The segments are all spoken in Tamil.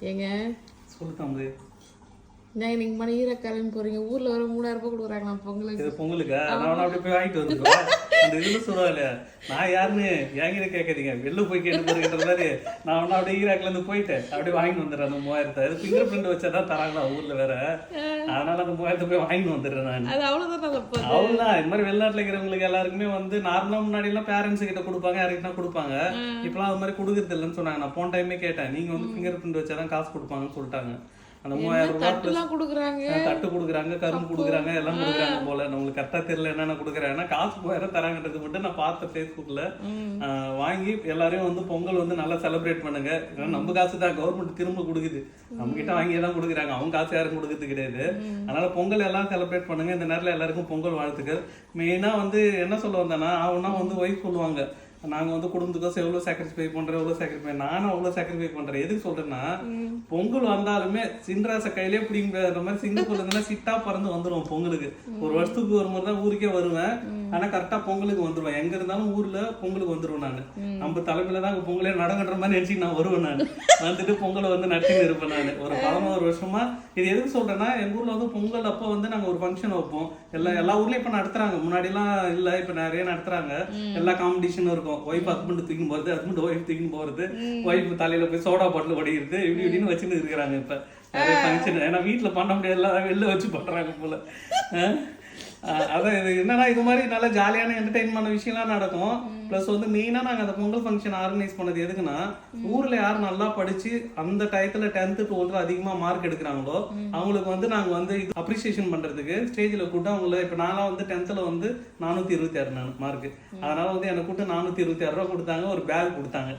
ஏங்க சொல்லுத்தாங்க நீங்க மணிரக்காரன்னு போறீங்க, ஊர்ல வர 3000 ரூபாய் கொடுக்குறாங்களா பொங்கலுக்கு? இது பொங்கலுக்கா? நான் அப்படி போய் வாங்கிட்டு வந்துருவேன். அந்த இதுல சொல்லுவாங்க, நான் யாருன்னு என்கிட்ட கேட்காதீங்க, வெளில போய் கேட்டு போறேன்ற மாதிரி நான் ஒன்னும் அப்படியே ஈராக்ல இருந்து போயிட்டு அப்படியே வாங்கிட்டு வந்துடுறேன். அந்த 3000 அது ஃபிங்கர் பிரிண்ட் வச்சாதான் தராங்களா ஊர்ல வேற, அதனால அந்த 3000 போய் வாங்கிட்டு வந்துடுறேன் நான். அது அவ்வளவுதான். அவ்வளவுதான். இந்த மாதிரி வெளிநாட்டுல இருக்கிறவங்களுக்கு எல்லாருக்குமே வந்து நார்மலா முன்னாடி எல்லாம் பேரண்ட்ஸ் கிட்ட கொடுப்பாங்க, யாருக்கிட்ட கொடுப்பாங்க. இப்பெல்லாம் அது மாதிரி கொடுக்கறது இல்லைன்னு சொன்னாங்க. நான் போன டைமே கேட்டேன், நீங்க வந்து ஃபிங்கர் பிரிண்ட் வச்சாதான் காசு கொடுப்பாங்கன்னு சொல்லிட்டாங்க. அந்த 3000 ரூபாய் தட்டு கொடுக்குறாங்க, கரும்பு கொடுக்குறாங்க, எல்லாம் கொடுக்குறாங்க போல. நம்மளுக்கு கரெக்டா தெரியல என்னென்ன கொடுக்குறாங்கன்னா காசு 3000 தராங்கன்றது மட்டும் நான் பார்த்தேன் ஃபேஸ்புக்ல. வாங்கி எல்லாரையும் வந்து பொங்கல் வந்து நல்லா செலிப்ரேட் பண்ணுங்க. நம்ம காசு தான் கவர்மெண்ட் திரும்ப கொடுக்குது, நம்ம கிட்ட வாங்கி தான் கொடுக்குறாங்க, அவங்க காசு யாரும் கொடுக்கறது கிடையாது. அதனால பொங்கல் எல்லாம் செலிப்ரேட் பண்ணுங்க. இந்த நேரத்துல எல்லாருக்கும் பொங்கல் வாழ்த்துக்கள். மெயினா வந்து என்ன சொல்ல வந்தேன்னா, அவனா வந்து ஒய்ஃப் சொல்லுவாங்க, நாங்க வந்து குடும்பத்துக்கோசம் எவ்வளவு சாக்ரிஃபை பண்றோம், எவ்வளவு சாக்ரிஃபை. நானும் அவ்வளவு சாக்ரிஃபை பண்றேன். எதுக்கு சொல்றேன்னா, பொங்கல் வந்தாலுமே சின்ராச கையிலே பிடிங்கிற மாதிரி சிங்கப்பூர்ல இருந்தா சிட்டா பறந்து வந்துருவோம் பொங்கலுக்கு. ஒரு வருஷத்துக்கு ஒரு முறை தான் ஊருக்கே வருவேன், ஆனா கரெக்டா பொங்கலுக்கு வந்துருவேன். எங்க இருந்தாலும் ஊர்ல பொங்கலுக்கு வந்துருவேன் நானு. நம்ம தலைமையில தான் பொங்கலே நடங்கன்ற மாதிரி நினைச்சு நான் வருவேன். நான் வந்துட்டு பொங்கலை வந்து நட்டின்னு இருப்பேன் நான் ஒரு 11 வருஷமா. இது எதுக்கு சொல்றேன்னா, எங்க ஊர்ல வந்து பொங்கல் அப்ப வந்து நாங்க ஒரு ஃபங்க்ஷன் வைப்போம். எல்லா ஊர்லயும் இப்ப நடத்துறாங்க, முன்னாடி எல்லாம் இல்ல, இப்ப நிறைய நடத்துறாங்க. எல்லா காம்படிஷனும் இருக்கும். ஒய்ஃப் ஹஸ்பண்ட் தூக்கின்னு போறது, ஹஸ்பண்ட் ஒய்ஃப் தூக்கின்னு போறது, ஒய்ஃப் தலையில போய் சோடா பாட்டில் உடைக்கிறது, இப்படி இப்படின்னு வச்சுன்னு இருக்கிறாங்க இப்ப நிறைய ஃபங்க்ஷன். ஏன்னா வீட்டுல பண்ண முடியாது, வெளில வச்சு பண்றாங்க போல. அதான் இது என்னன்னா, இது மாதிரி நல்லா ஜாலியான என்டர்டைன்மெண்ட் விஷயம்லாம் நடக்கும். பிளஸ் வந்து மெயினா நாங்க அந்த பொங்கல் ஃபங்க்ஷன் ஆர்கனைஸ் பண்ணது எதுக்குன்னா, ஊர்ல யார் நல்லா படிச்சு அந்த டயத்துல 10th 12th அதிகமா மார்க் எடுக்கிறாங்களோ அவங்களுக்கு வந்து நாங்க வந்து அப்ரிசியேஷன் பண்றதுக்கு ஸ்டேஜ்ல கூட்டம் அவங்கள. இப்ப நான்லாம் வந்து 10th வந்து 426 நான் மார்க், அதனால வந்து எனக்கு கூட்டம் 426 ரூபாய் கொடுத்தாங்க, ஒரு பேக் கொடுத்தாங்க.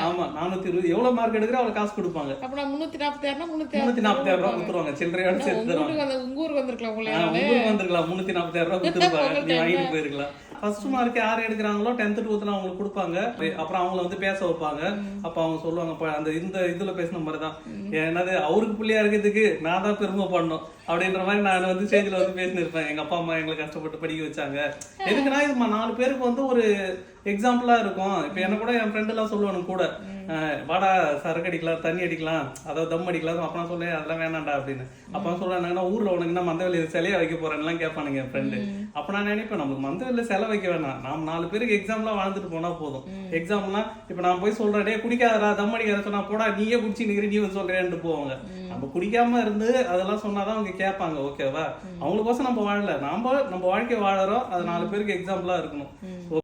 ஆமா, 420 எவ்வளவு மார்க் எடுக்கிற அவ்வளவு காசு கொடுப்பாங்க. அப்ப நான் 346 ரூபாய் கொடுத்துருவாங்க. சில்லறையோட சேர்த்து தருவாங்க. உங்க ஊருக்கு வந்திருக்கலாம், உங்களுக்கு வந்திருக்கலாம். 346 ரூபாய் கொடுத்துருப்பாங்க, நீ வாங்கிட்டு போயிருக்கலாம். ஃபர்ஸ்ட் மார்க் யார் எடுக்கிறாங்களோ 10th 12th அவங்களுக்கு கொடுப்பாங்க. அப்புறம் அவங்கள வந்து பேச வைப்பாங்க. அப்ப அவங்க சொல்லுவாங்க, அந்த இந்த இதுல பேசின மாதிரிதான், என்னது அவருக்கு பிள்ளையா இருக்கிறதுக்கு நான் தான் பெருமை பண்ணணும் அப்படின்ற மாதிரி நான் வந்து ஸ்டேஜ்ல வந்து பேசினு இருப்பேன். எங்க அப்பா அம்மா எங்களை கஷ்டப்பட்டு படிக்க வச்சாங்க. எதுக்குன்னா, இது 4 பேருக்கு வந்து ஒரு எக்ஸாம்பிளா இருக்கும். இப்ப என்ன கூட என் ஃப்ரெண்ட் எல்லாம் சொல்லுவானு கூட, வாடா சரக்கு அடிக்கலாம், தண்ணி அடிக்கலாம், அதாவது தம் அடிக்கலாம். அப்ப நான் சொல்லேன் அதெல்லாம் வேணாண்டா அப்படின்னு. அப்ப சொல்றாங்கன்னா, ஊர்ல உனக்கு என்ன மந்தவெளியில சிலையா வைக்க போறேன்னு கேட்பானுங்க என் ஃப்ரெண்டு. அப்ப நான் நினைப்பேன், நமக்கு மந்தவெளியில சிலை வைக்க வேணாம், நாம 4 பேருக்கு எக்ஸாம்லாம் வாழ்ந்துட்டு போனா போதும். எக்ஸாம்லாம் இப்ப நான் போய் சொல்றேன், டே குடிக்காதரா, தம் அடிக்காத சொன்னா போடா நீயே குடிச்சு நிக்கிற, நீ வந்து சொல்றேன்ட்டு போவாங்க. நம்ம குடிக்காம இருந்து அதெல்லாம் சொன்னாதான் அவங்க கேட்பாங்க. ஓகேவா? அவங்களுக்கோசம் நம்ம வாழல, நம்ம வாழ்க்கை வாழறோம், அது 4 பேருக்கு எக்ஸாம்பிளா இருக்கணும்.